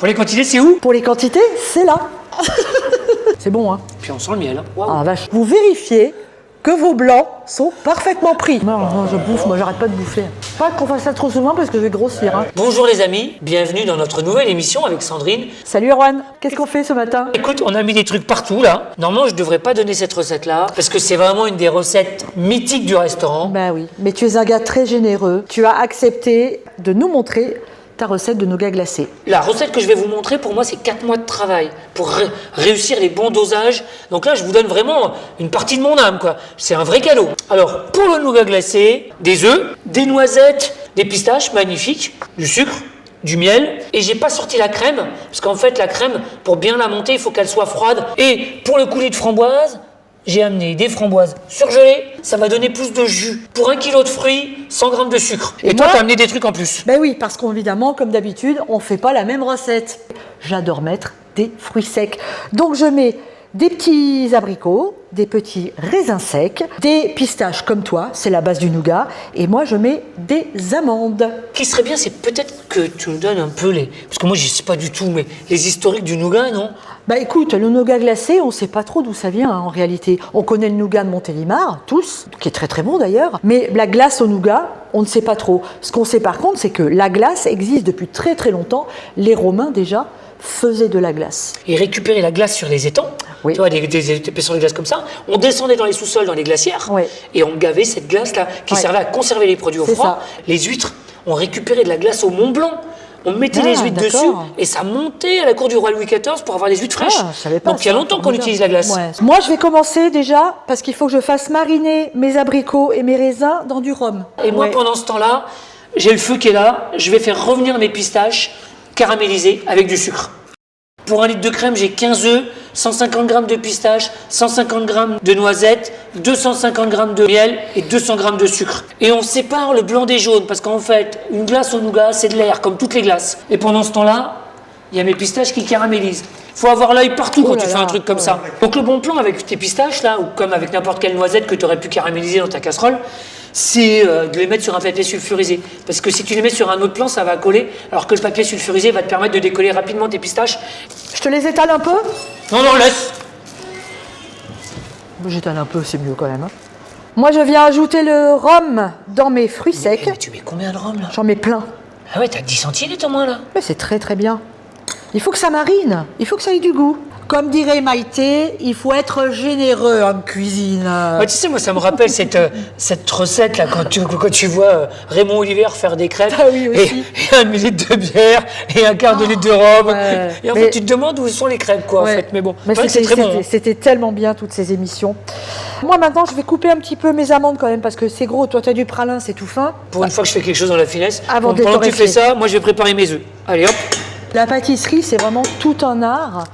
Pour les quantités, c'est où? Pour les quantités, c'est là. C'est bon, hein? Puis on sent le miel. Hein. Wow. Ah vache. Vous vérifiez que vos blancs sont parfaitement pris. Non, je bouffe, moi j'arrête pas de bouffer. Pas qu'on fasse ça trop souvent parce que je vais grossir. Hein. Bonjour les amis, bienvenue dans notre nouvelle émission avec Sandrine. Salut Erwan, qu'est-ce qu'on fait ce matin? Écoute, on a mis des trucs partout là. Normalement, je devrais pas donner cette recette-là parce que c'est vraiment une des recettes mythiques du restaurant. Ben oui, mais tu es un gars très généreux. Tu as accepté de nous montrer ta recette de nougat glacé. La recette que je vais vous montrer, pour moi, c'est 4 mois de travail pour réussir les bons dosages. Donc là, je vous donne vraiment une partie de mon âme, quoi. C'est un vrai cadeau. Alors, pour le nougat glacé, des œufs, des noisettes, des pistaches magnifiques, du sucre, du miel, et j'ai pas sorti la crème, parce qu'en fait, la crème, pour bien la monter, il faut qu'elle soit froide. Et pour le coulis de framboise, j'ai amené des framboises surgelées, ça va donner plus de jus. Pour 1 kg de fruits, 100 g de sucre. Et toi, moi, t'as amené des trucs en plus. Ben oui, parce qu'évidemment, comme d'habitude, on fait pas la même recette. J'adore mettre des fruits secs. Donc je mets des petits abricots, des petits raisins secs, des pistaches comme toi, c'est la base du nougat, et moi je mets des amandes. Ce qui serait bien, c'est peut-être que tu me donnes un peu les... Parce que moi, je sais pas du tout, mais les historiques du nougat, non? Bah écoute, le nougat glacé, on sait pas trop d'où ça vient en réalité. On connaît le nougat de Montélimar, tous, qui est très très bon d'ailleurs, mais la glace au nougat, on ne sait pas trop. Ce qu'on sait par contre, c'est que la glace existe depuis très très longtemps. Les Romains déjà faisaient de la glace. Et récupérer la glace sur les étangs, Oui. tu vois, des épaisseurs de glace comme ça, on descendait dans les sous-sols, dans les glacières, Oui. et on gavait cette glace-là, qui Ouais. servait à conserver les produits au C'est froid. ça. Les huîtres, on récupérait de la glace au Mont Blanc. On mettait Ah, les huîtres d'accord. dessus et ça montait à la cour du roi Louis XIV pour avoir les huîtres fraîches. Ah, je savais pas Donc il y a ça, longtemps qu'on formidable. utilise la glace. Ouais. Moi je vais commencer déjà parce qu'il faut que je fasse mariner mes abricots et mes raisins dans du rhum. Et moi, Ouais. pendant ce temps-là, j'ai le feu qui est là. Je vais faire revenir mes pistaches caramélisées avec du sucre. Pour 1 litre de crème, j'ai 15 œufs, 150 g de pistaches, 150 g de noisettes, 250 g de miel et 200 g de sucre. Et on sépare le blanc des jaunes parce qu'en fait, une glace au nougat, c'est de l'air, comme toutes les glaces. Et pendant ce temps-là, il y a mes pistaches qui caramélisent. Il faut avoir l'œil partout quand là tu fais là, un truc comme ça. Donc le bon plan avec tes pistaches, là, ou comme avec n'importe quelle noisette que tu aurais pu caraméliser dans ta casserole, c'est de les mettre sur un papier sulfurisé. Parce que si tu les mets sur un autre plan, ça va coller, alors que le papier sulfurisé va te permettre de décoller rapidement tes pistaches. Je te les étale un peu? Non, non, laisse. J'étale un peu, c'est mieux quand même. Hein. Moi je viens ajouter le rhum dans mes fruits secs. Mais tu mets combien de rhum, là? J'en mets plein. Ah ouais, t'as 10 centilitres au moins, là. Mais c'est très très bien. Il faut que ça marine, il faut que ça ait du goût. Comme dirait Maïté, il faut être généreux en cuisine. Ouais, tu sais, moi, ça me rappelle cette recette, là, quand tu vois Raymond Olivier faire des crêpes. Ah oui, aussi. Et 1 millilitre de bière et un quart de litre de rhum. ouais. Et en Mais- fait, tu te demandes où sont les crêpes, quoi, en Ouais. fait. Mais bon, Mais ouais, c'est très bon. Hein. C'était tellement bien toutes ces émissions. Moi maintenant je vais couper un petit peu mes amandes quand même parce que c'est gros. Toi tu as du pralin, c'est tout fin. Pour une fois que je fais quelque chose dans la finesse, Avant donc, de les pendant que tu fais torréfier. ça, moi, je vais préparer mes œufs. Allez, hop. La pâtisserie c'est vraiment tout un art.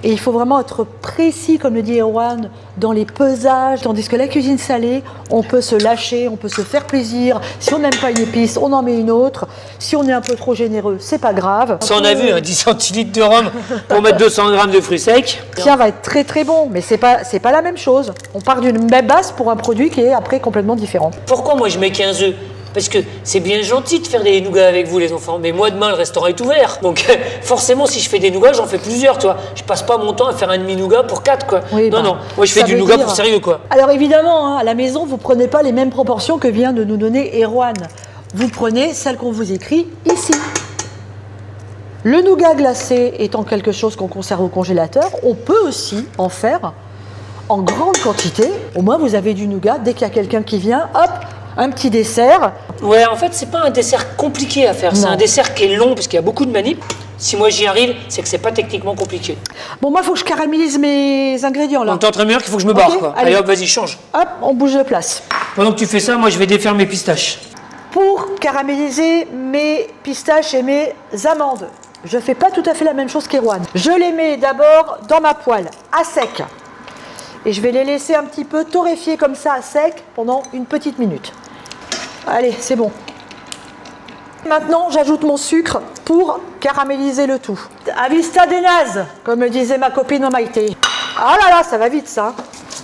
Et il faut vraiment être précis, comme le dit Erwan, dans les pesages. Tandis que la cuisine salée, on peut se lâcher, on peut se faire plaisir. Si on n'aime pas une épice, on en met une autre. Si on est un peu trop généreux, c'est pas grave. Ça, on a vu, 10 centilitres de rhum pour mettre 200 g de fruits secs. Tiens, va être très très bon, mais c'est pas la même chose. On part d'une même base pour un produit qui est après complètement différent. Pourquoi moi je mets 15 œufs? Parce que c'est bien gentil de faire des nougats avec vous les enfants, mais moi demain le restaurant est ouvert. Donc forcément si je fais des nougats, j'en fais plusieurs, tu vois. Je passe pas mon temps à faire un demi-nougat pour 4 quoi. Oui, non, bah, non, moi je fais ça du veut nougat dire- pour sérieux quoi. Alors évidemment, hein, à la maison, vous prenez pas les mêmes proportions que vient de nous donner Erwan. Vous prenez celles qu'on vous écrit ici. Le nougat glacé étant quelque chose qu'on conserve au congélateur, on peut aussi en faire en grande quantité. Au moins vous avez du nougat, dès qu'il y a quelqu'un qui vient, hop, un petit dessert. Ouais, en fait c'est pas un dessert compliqué à faire, c'est Non. un dessert qui est long parce qu'il y a beaucoup de manips. Si moi j'y arrive, c'est que c'est pas techniquement compliqué. Bon, moi il faut que je caramélise mes ingrédients là. Donc t'es en train de me dire qu'il faut que je me barre Ok, quoi. allez. Allez hop, vas-y, change. Hop, on bouge de place. Pendant que tu fais ça, moi je vais défaire mes pistaches. Pour caraméliser mes pistaches et mes amandes, je fais pas tout à fait la même chose qu'Erwan. Je les mets d'abord dans ma poêle, à sec. Et je vais les laisser un petit peu torréfier comme ça, à sec, pendant une petite minute. Allez, c'est bon. Maintenant, j'ajoute mon sucre pour caraméliser le tout. À vista des nazes, comme me disait ma copine Maïté. Ah là là, ça va vite ça.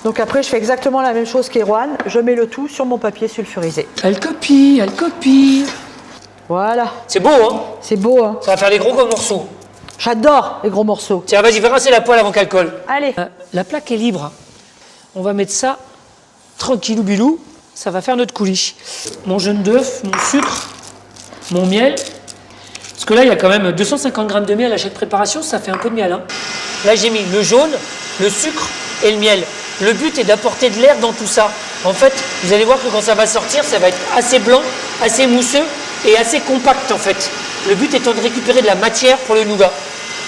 Donc après, je fais exactement la même chose qu'Erwan. Je mets le tout sur mon papier sulfurisé. Elle copie, elle copie. Voilà, C'est beau hein. c'est beau, hein. Ça va faire des gros morceaux. J'adore les gros morceaux. Tiens, vas-y, fais rincer la poêle avant qu'elle colle. Allez. La plaque est libre. On va mettre ça tranquillou bilou. Ça va faire notre coulis. Mon jaune d'œuf, mon sucre, mon miel. Parce que là, il y a quand même 250 grammes de miel à chaque préparation. Ça fait un peu de miel. Hein. Là, j'ai mis le jaune, le sucre et le miel. Le but est d'apporter de l'air dans tout ça. En fait, vous allez voir que quand ça va sortir, ça va être assez blanc, assez mousseux et assez compact en fait. Le but étant de récupérer de la matière pour le nougat.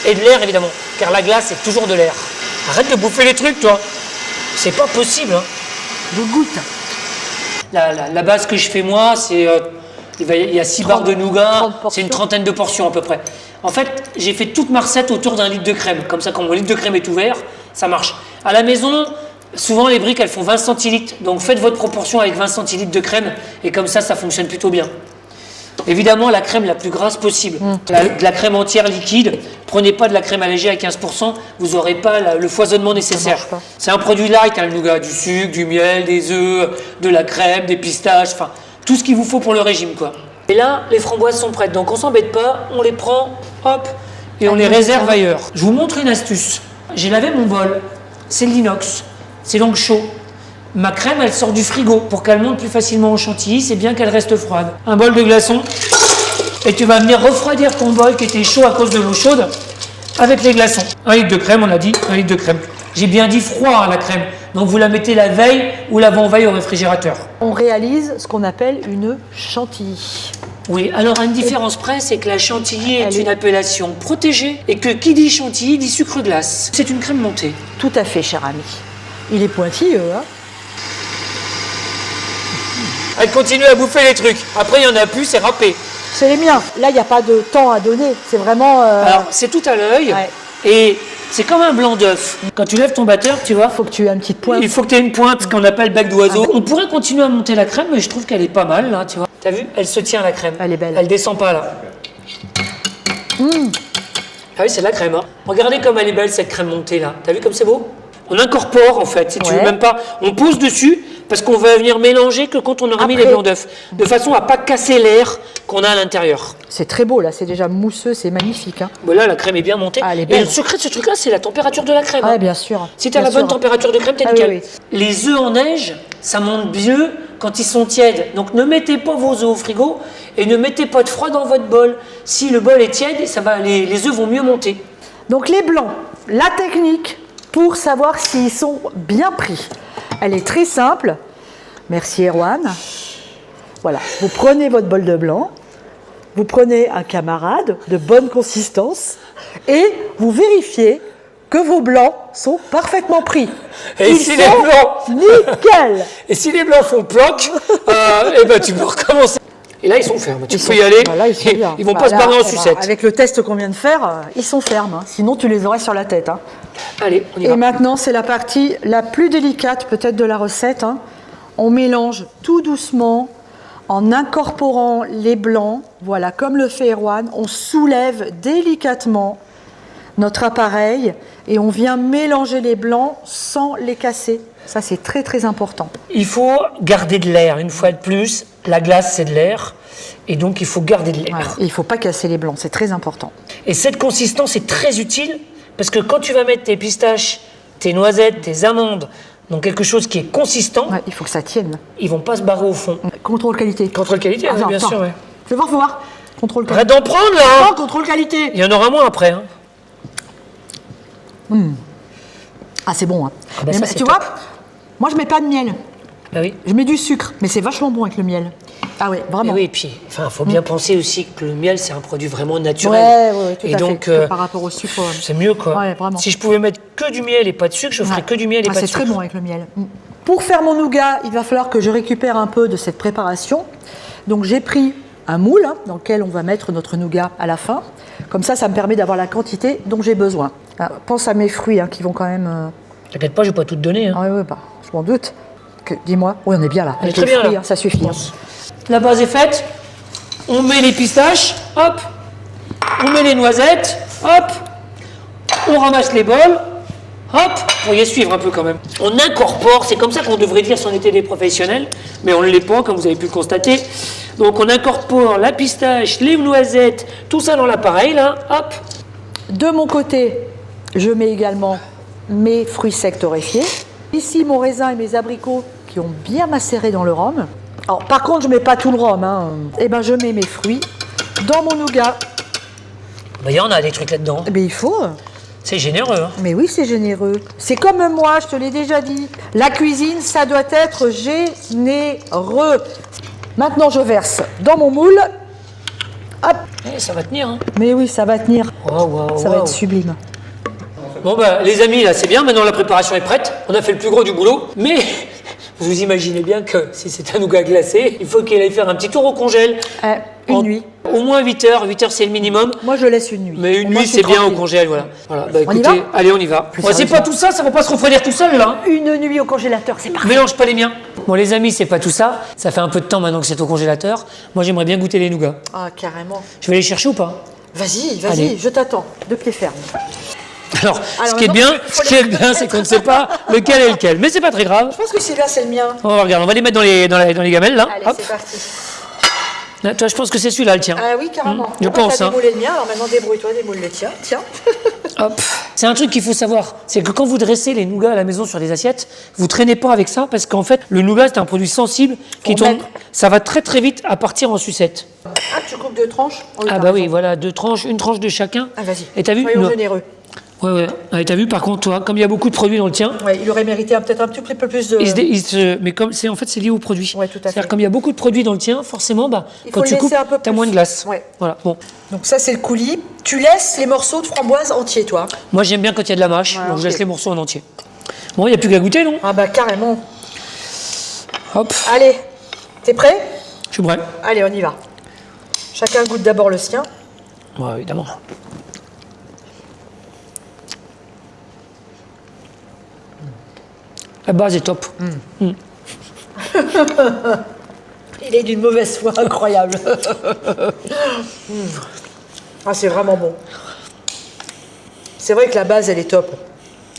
Et de l'air évidemment, car la glace c'est toujours de l'air. Arrête de bouffer les trucs toi. C'est pas possible. Hein. Je goûte. La base que je fais moi, c'est il y a 6 barres de nougat, c'est une trentaine de portions à peu près. En fait, j'ai fait toute ma recette autour d'un litre de crème. Comme ça, quand mon litre de crème est ouvert, ça marche. À la maison, souvent les briques, elles font 20 centilitres. Donc faites votre proportion avec 20 centilitres de crème et comme ça fonctionne plutôt bien. Évidemment, la crème la plus grasse possible. De la crème entière liquide. Prenez pas de la crème allégée à 15%, vous n'aurez pas le foisonnement nécessaire. C'est un produit light, hein, le nougat, du sucre, du miel, des œufs, de la crème, des pistaches, enfin tout ce qu'il vous faut pour le régime, quoi. Et là, les framboises sont prêtes, donc on s'embête pas, on les prend, hop, et on les réserve ailleurs. Je vous montre une astuce. J'ai lavé mon bol, c'est de l'inox, c'est donc chaud. Ma crème, elle sort du frigo. Pour qu'elle monte plus facilement au chantilly, c'est bien qu'elle reste froide. Un bol de glaçons, et tu vas venir refroidir ton bol qui était chaud à cause de l'eau chaude avec les glaçons. 1 litre de crème, on a dit, 1 litre de crème. J'ai bien dit froid hein, la crème, donc vous la mettez la veille ou l'avant-veille au réfrigérateur. On réalise ce qu'on appelle une chantilly. Oui, alors une différence près, c'est que la chantilly est une appellation protégée et que qui dit chantilly dit sucre glace. C'est une crème montée. Tout à fait, cher ami. Il est pointilleux, hein. Elle continue à bouffer les trucs. Après, il n'y en a plus, c'est râpé. C'est les miens. Là, il n'y a pas de temps à donner. C'est vraiment... Alors, c'est tout à l'œil. Ouais. Et c'est comme un blanc d'œuf. Quand tu lèves ton batteur, tu vois... Il faut que tu aies une petite pointe. Il faut que tu aies une pointe, ce qu'on appelle bec d'oiseau. On pourrait continuer à monter la crème, mais je trouve qu'elle est pas mal, là, tu vois. T'as vu? Elle se tient, la crème. Elle est belle. Elle descend pas, là. Ah oui, c'est de la crème, hein. Regardez comme elle est belle, cette crème montée, là. T'as vu comme c'est beau? On incorpore, en fait, si tu veux même pas... On pose dessus, parce qu'on va venir mélanger que quand on aura mis les blancs d'œufs, de façon à pas casser l'air qu'on a à l'intérieur. C'est très beau, là. C'est déjà mousseux, c'est magnifique. Hein. Bon, là, la crème est bien montée. Ah, elle est belle. Et le secret de ce truc-là, c'est la température de la crème. Ah, hein. bien sûr. Si tu as la bonne température de crème, t'es nickel. Oui. Les œufs en neige, ça monte mieux quand ils sont tièdes. Donc, ne mettez pas vos œufs au frigo et ne mettez pas de froid dans votre bol. Si le bol est tiède, ça va, les œufs vont mieux monter. Donc, les blancs, la technique pour savoir s'ils sont bien pris. Elle est très simple. Merci Erwan. Voilà, vous prenez votre bol de blanc, vous prenez un camarade de bonne consistance et vous vérifiez que vos blancs sont parfaitement pris. Et ils si sont les blancs nickel. Et si les blancs font planque, ben tu peux recommencer. Et là ils sont fermes, tu peux y aller. Là, ils sont bien. Ils vont pas se barrer en sucette. Avec le test qu'on vient de faire, ils sont fermes. Hein. Sinon tu les aurais sur la tête. Hein. Allez, on y va. Et maintenant c'est la partie la plus délicate peut-être de la recette. Hein. On mélange tout doucement en incorporant les blancs, voilà, comme le fait Erwan, on soulève délicatement notre appareil et on vient mélanger les blancs sans les casser. Ça, c'est très très important. Il faut garder de l'air, une fois de plus. La glace, c'est de l'air, et donc il faut garder de l'air. Voilà. Il ne faut pas casser les blancs, c'est très important. Et cette consistance est très utile, parce que quand tu vas mettre tes pistaches, tes noisettes, tes amandes, donc quelque chose qui est consistant, il faut que ça tienne. Ils vont pas se barrer au fond. Contrôle qualité. Contrôle qualité, attends, bien sûr. Ouais. Fais voir. Contrôle qualité. Arrête d'en prendre là. Non, contrôle qualité. Il y en aura moins après. Hein. Ah, c'est bon. Hein. Ah bah mais, ça, tu vois, moi je mets pas de miel. Bah oui. Je mets du sucre, mais c'est vachement bon avec le miel. Ah oui, vraiment. Et oui, et puis, faut bien penser aussi que le miel, c'est un produit vraiment naturel. Ouais, tout et à donc, fait. Par rapport au sucre. C'est mieux, quoi. Ouais, vraiment. Si je pouvais mettre que du miel et pas de sucre, je ferais que du miel et pas de C'est sucre. très bon avec le miel. Pour faire mon nougat, il va falloir que je récupère un peu de cette préparation. Donc j'ai pris un moule dans lequel on va mettre notre nougat à la fin. Comme ça me permet d'avoir la quantité dont j'ai besoin. Alors, pense à mes fruits qui vont quand même... T'inquiète pas, je vais pas tout te donner. Hein. Ah oui, je m'en doute. Dis-moi. Oui, on est bien là. On est très bien fruits, là. Ça suffit. La base est faite. On met les pistaches. Hop. On met les noisettes. Hop. On ramasse les bols. Hop. Pour y suivre un peu quand même. On incorpore. C'est comme ça qu'on devrait dire si on était des professionnels. Mais on ne l'est pas, comme vous avez pu le constater. Donc on incorpore la pistache, les noisettes, tout ça dans l'appareil là. Hop. De mon côté, je mets également mes fruits secs torréfiés. Ici, mon raisin et mes abricots qui ont bien macéré dans le rhum. Alors, par contre, je ne mets pas tout le rhum. Hein. Et ben, je mets mes fruits dans mon nougat. Bah, il y en a des trucs là-dedans. Mais il faut. C'est généreux. Hein. Mais oui, c'est généreux. C'est comme moi, je te l'ai déjà dit. La cuisine, ça doit être généreux. Maintenant, je verse dans mon moule. Hop. Ça va tenir. Hein. Mais oui, ça va tenir. Ça va être sublime. Bon, bah, les amis, là, c'est bien. Maintenant, la préparation est prête. On a fait le plus gros du boulot. Mais vous imaginez bien que si c'est un nougat glacé, il faut qu'il aille faire un petit tour au congèle. Une nuit. Au moins 8 heures. 8 heures, c'est le minimum. Moi, je laisse une nuit. Mais une nuit, c'est bien au congèle, voilà. Bah, écoutez, y va allez, on y va. Ouais, c'est pas tout ça, ça va pas se refroidir tout seul, là. Une nuit au congélateur, c'est parfait. Mélange pas les miens. Bon, les amis, c'est pas tout ça. Ça fait un peu de temps maintenant que c'est au congélateur. Moi, j'aimerais bien goûter les nougats. Ah, carrément. Je vais les chercher ou pas? Vas-y, Allez. je t'attends, de pied ferme. Alors, ce qui est bien, c'est qu'on ne sait pas lequel est lequel. Mais c'est pas très grave. Je pense que celui-là, c'est le mien. Oh, regarde, on va les mettre dans les gamelles, là. Allez, Hop. c'est parti. Là, toi, je pense que c'est celui-là, le tien. Ah oui, carrément. Je pense. T'as démoulé le mien, alors maintenant débrouille-toi, démoule le tien. Tiens. Hop. C'est un truc qu'il faut savoir, c'est que quand vous dressez les nougats à la maison sur des assiettes, vous traînez pas avec ça parce qu'en fait, le nougat c'est un produit sensible qui tourne. mettre. Ça va très très vite à partir en sucette. Ah, tu coupes 2 tranches? Ah bah oui, voilà, 2 tranches, une tranche de chacun. Ah, vas-y. Et t'as vu? Soyons généreux. Ouais. Ah, et t'as vu par contre, toi, comme il y a beaucoup de produits dans le tien. Ouais, il aurait mérité peut-être un petit peu plus de. Mais comme c'est en fait c'est lié au produit. Ouais, tout à fait. C'est-à-dire comme il y a beaucoup de produits dans le tien, forcément, bah, Il quand faut tu le coupes, laisser un peu t'as plus. moins de glace. Ouais. Voilà. Bon, Donc ça, c'est le coulis. Tu laisses les morceaux de framboise entiers, toi? moi j'aime bien quand il y a de la mâche, Ouais, donc je ok. laisse les morceaux en entier. Bon, il n'y a plus qu'à goûter, non? Ah bah carrément. Hop, Allez, t'es prêt? je suis prêt. Allez, on y va. Chacun goûte d'abord le sien. Ouais, évidemment. La base est top. Il est d'une mauvaise foi incroyable. Ah, c'est vraiment bon. C'est vrai que la base, elle est top.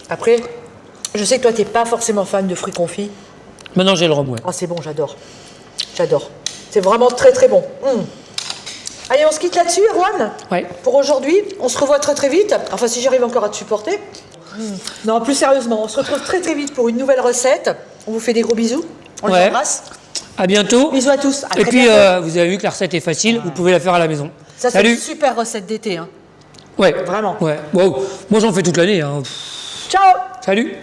Après, je sais que toi, t'es pas forcément fan de fruits confits. Maintenant j'ai le rhum, ouais. Ah, c'est bon, j'adore. J'adore. C'est vraiment très très bon. Allez, on se quitte là-dessus, Erwan. Ouais. Pour aujourd'hui, on se revoit très très vite. Enfin, si j'arrive encore à te supporter. Non, plus sérieusement, on se retrouve très très vite pour une nouvelle recette. On vous fait des gros bisous. On les embrasse. À bientôt. Bisous à tous. À Et très puis, bientôt. vous avez vu que la recette est facile, vous pouvez la faire à la maison. Ça, c'est Salut. une super recette d'été. Hein. Ouais. Vraiment. Ouais. Wow. Moi, j'en fais toute l'année. Hein. Ciao. Salut.